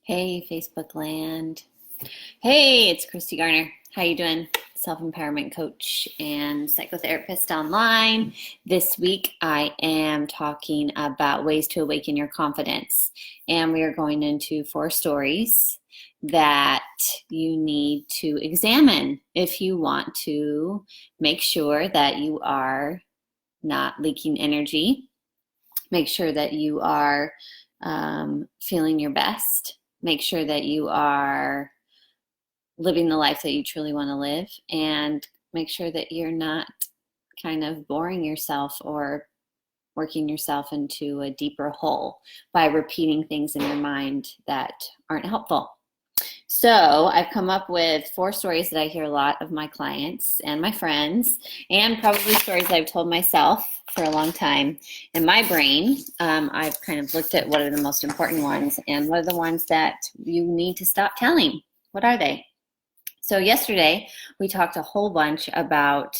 Hey, Facebook land. Hey, it's Christy Garner. How you doing? Self-empowerment coach and psychotherapist online. This week I am talking about ways to awaken your confidence. And we are going into 4 stories that you need to examine if you want to make sure that you are not leaking energy. Make sure that you are feeling your best. Make sure that you are living the life that you truly want to live, and make sure that you're not kind of boring yourself or working yourself into a deeper hole by repeating things in your mind that aren't helpful. So I've come up with 4 stories that I hear a lot of my clients and my friends, and probably stories I've told myself for a long time. In my brain, I've kind of looked at what are the most important ones and what are the ones that you need to stop telling. What are they? So yesterday we talked a whole bunch about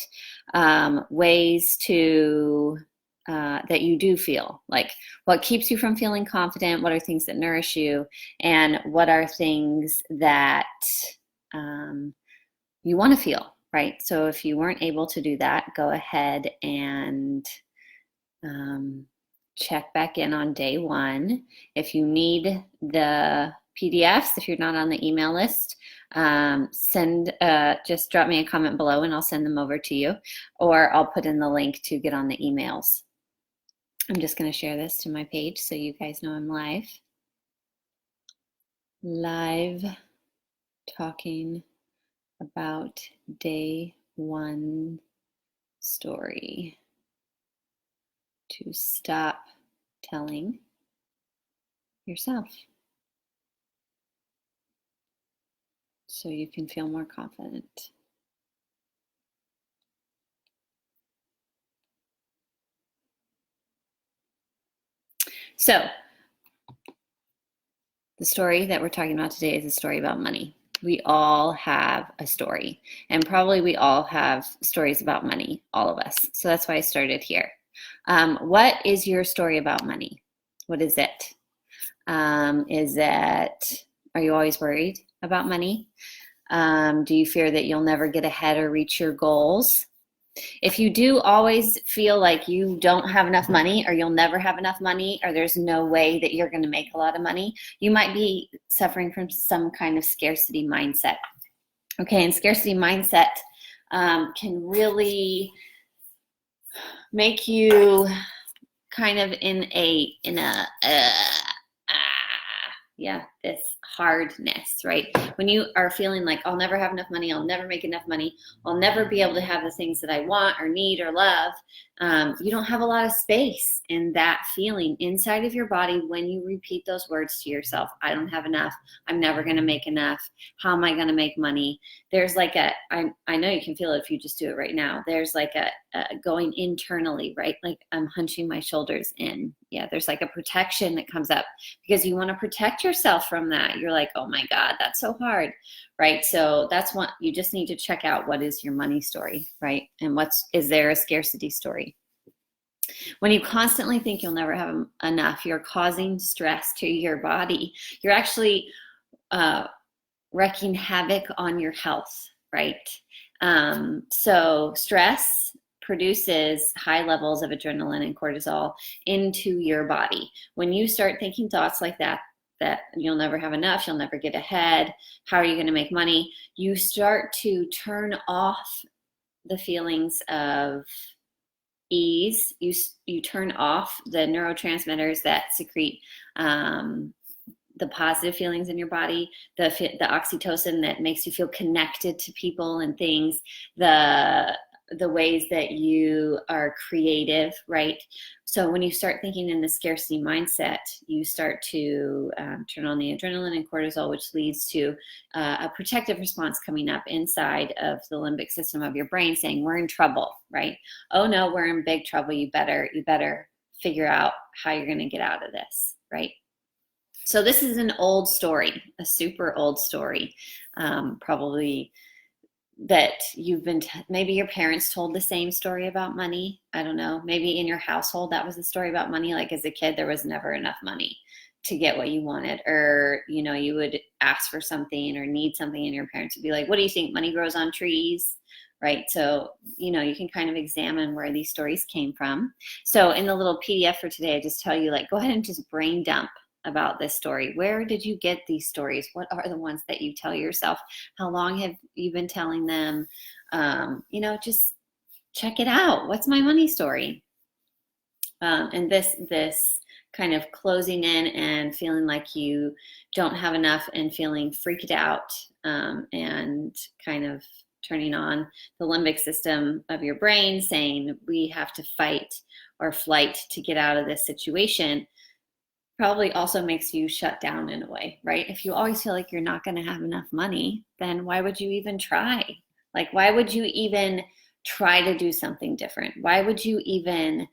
ways to that you do feel, like what keeps you from feeling confident, what are things that nourish you, and what are things that you want to feel, right? So if you weren't able to do that, go ahead and check back in on day 1. If you need the PDFs, if you're not on the email list, just drop me a comment below and I'll send them over to you, or I'll put in the link to get on the emails. I'm just going to share this to my page so you guys know I'm live talking about day 1 story. To stop telling yourself so you can feel more confident. So the story that we're talking about today is a story about money. We all have a story, and probably we all have stories about money, all of us. So that's why I started here. What is your story about money? What is it? Are you always worried about money? Do you fear that you'll never get ahead or reach your goals? If you do always feel like you don't have enough money, or you'll never have enough money, or there's no way that you're going to make a lot of money, you might be suffering from some kind of scarcity mindset. Okay, and scarcity mindset can really make you kind of in a this hardness, right? When you are feeling like I'll never have enough money, I'll never make enough money, I'll never be able to have the things that I want or need or love, you don't have a lot of space in that feeling inside of your body when you repeat those words to yourself. I don't have enough. I'm never going to make enough. How am I going to make money? There's like I know you can feel it if you just do it right now. There's like a going internally, right? Like I'm hunching my shoulders in. Yeah, there's like a protection that comes up because you want to protect yourself from that. You're like, oh my God, that's so hard, right? So that's what you just need to check out. What is your money story, right? And is there a scarcity story? When you constantly think you'll never have enough, you're causing stress to your body. You're actually wreaking havoc on your health, right? So stress produces high levels of adrenaline and cortisol into your body. When you start thinking thoughts like that you'll never have enough, you'll never get ahead, how are you going to make money, you start to turn off the feelings of ease. You turn off the neurotransmitters that secrete the positive feelings in your body, the oxytocin that makes you feel connected to people and things, the ways that you are creative, right? So when you start thinking in the scarcity mindset, you start to turn on the adrenaline and cortisol, which leads to a protective response coming up inside of the limbic system of your brain saying, we're in trouble, right? Oh no, we're in big trouble. You better figure out how you're going to get out of this, right? So this is an old story, a super old story, probably that you've been, maybe your parents told the same story about money. I don't know. Maybe in your household, that was the story about money. Like as a kid, there was never enough money. to get what you wanted, or you would ask for something or need something, and your parents would be like, what do you think, money grows on trees? Right? So you can kind of examine where these stories came from. So in the little PDF for today, I just tell you, like, go ahead and just brain dump about this story. Where did you get these stories? What are the ones that you tell yourself? How long have you been telling them? Just check it out. What's my money story? And this kind of closing in and feeling like you don't have enough and feeling freaked out, and kind of turning on the limbic system of your brain saying we have to fight or flight to get out of this situation, probably also makes you shut down in a way, right? If you always feel like you're not going to have enough money, then why would you even try? Like, why would you even try to do something different? Why would you even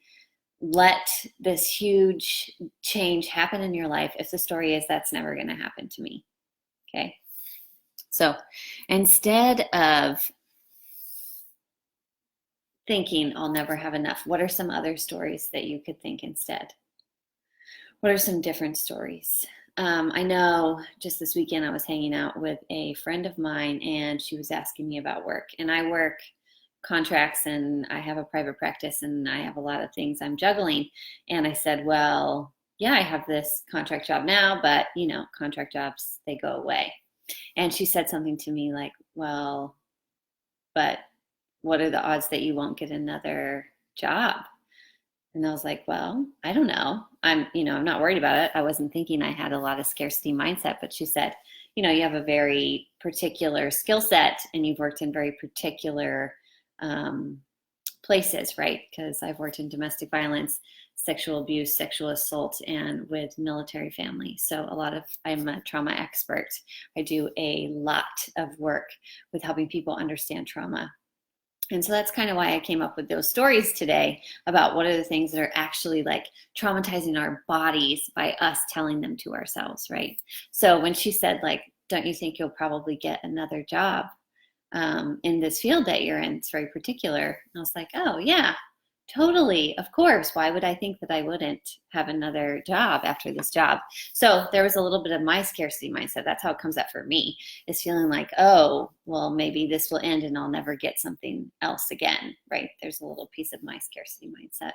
let this huge change happen in your life if the story is that's never going to happen to me? Okay. So instead of thinking I'll never have enough, what are some other stories that you could think instead? What are some different stories? I know just this weekend I was hanging out with a friend of mine, and she was asking me about work. And I work contracts, and I have a private practice, and I have a lot of things I'm juggling. And I said, well, yeah, I have this contract job now, but contract jobs, they go away. And she said something to me like, well, but what are the odds that you won't get another job? And I was like, well, I don't know. I'm not worried about it. I wasn't thinking I had a lot of scarcity mindset, but she said, you have a very particular skill set, and you've worked in very particular places, right? Because I've worked in domestic violence, sexual abuse, sexual assault, and with military families. So I'm a trauma expert. I do a lot of work with helping people understand trauma. And so that's kind of why I came up with those stories today about what are the things that are actually like traumatizing our bodies by us telling them to ourselves, right? So when she said, like, don't you think you'll probably get another job in this field that you're in? It's very particular. And I was like, oh yeah, totally, of course. Why would I think that I wouldn't have another job after this job? So there was a little bit of my scarcity mindset. That's how it comes up for me, is feeling like, oh, well, maybe this will end and I'll never get something else again, right? There's a little piece of my scarcity mindset.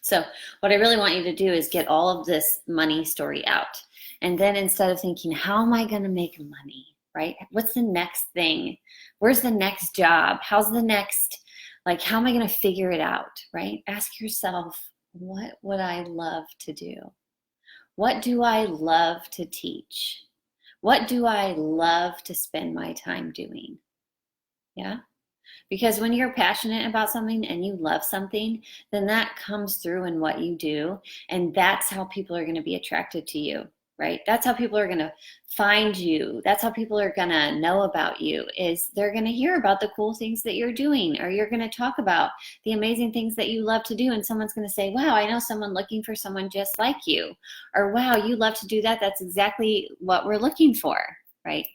So what I really want you to do is get all of this money story out. And then instead of thinking, how am I going to make money, right? What's the next thing? Where's the next job? How's the next, like, how am I going to figure it out, right? Ask yourself, what would I love to do? What do I love to teach? What do I love to spend my time doing? Yeah. Because when you're passionate about something and you love something, then that comes through in what you do. And that's how people are going to be attracted to you, right? That's how people are going to find you. That's how people are going to know about you, is they're going to hear about the cool things that you're doing, or you're going to talk about the amazing things that you love to do. And someone's going to say, wow, I know someone looking for someone just like you. Or wow, you love to do that. That's exactly what we're looking for, right?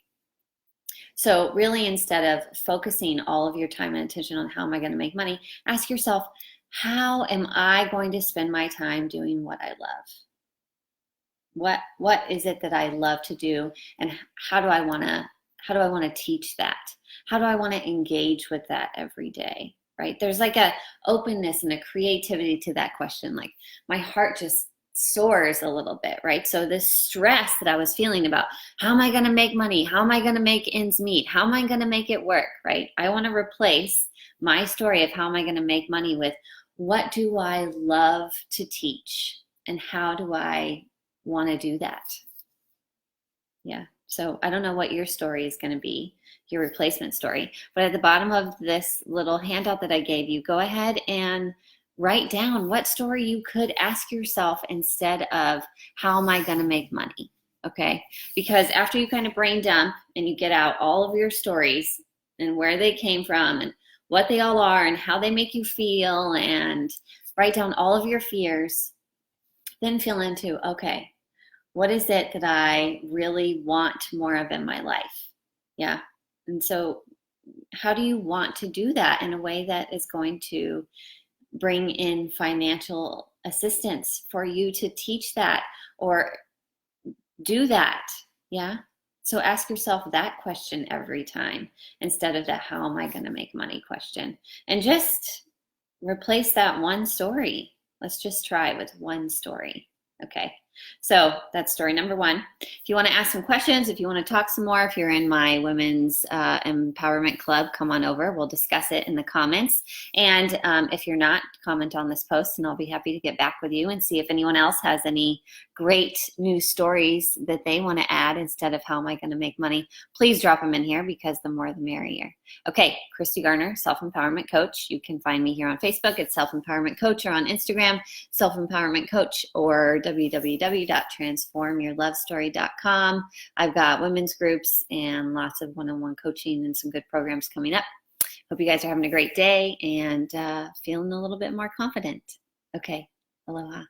So really, instead of focusing all of your time and attention on how am I going to make money, ask yourself, how am I going to spend my time doing what I love? What is it that I love to do, and how do I want to teach that? How do I want to engage with that every day? Right? There's like a openness and a creativity to that question. Like, my heart just soars a little bit, right? So this stress that I was feeling about, how am I going to make money? How am I going to make ends meet? How am I going to make it work, right? I want to replace my story of how am I going to make money with, what do I love to teach, and how do I want to do that? Yeah. So I don't know what your story is going to be, your replacement story, but at the bottom of this little handout that I gave you, go ahead and write down what story you could ask yourself instead of, how am I going to make money? Okay. Because after you kind of brain dump and you get out all of your stories and where they came from and what they all are and how they make you feel, and write down all of your fears, then feel into, okay, what is it that I really want more of in my life? Yeah. And so how do you want to do that in a way that is going to bring in financial assistance for you to teach that, or Do that. Yeah. So ask yourself that question every time instead of the how am I going to make money question. And just replace that one story. Let's just try with one story. Okay. So that's story number one. If you want to ask some questions, if you want to talk some more, if you're in my women's empowerment club, come on over. We'll discuss it in the comments. And if you're not, comment on this post and I'll be happy to get back with you and see if anyone else has any great new stories that they want to add instead of how am I going to make money. Please drop them in here because the more the merrier. Okay, Christy Garner, Self-Empowerment Coach. You can find me here on Facebook at Self-Empowerment Coach or on Instagram, Self-Empowerment Coach, or www.transformyourlovestory.com. I've got women's groups and lots of one-on-one coaching and some good programs coming up. Hope you guys are having a great day and feeling a little bit more confident. Okay, aloha.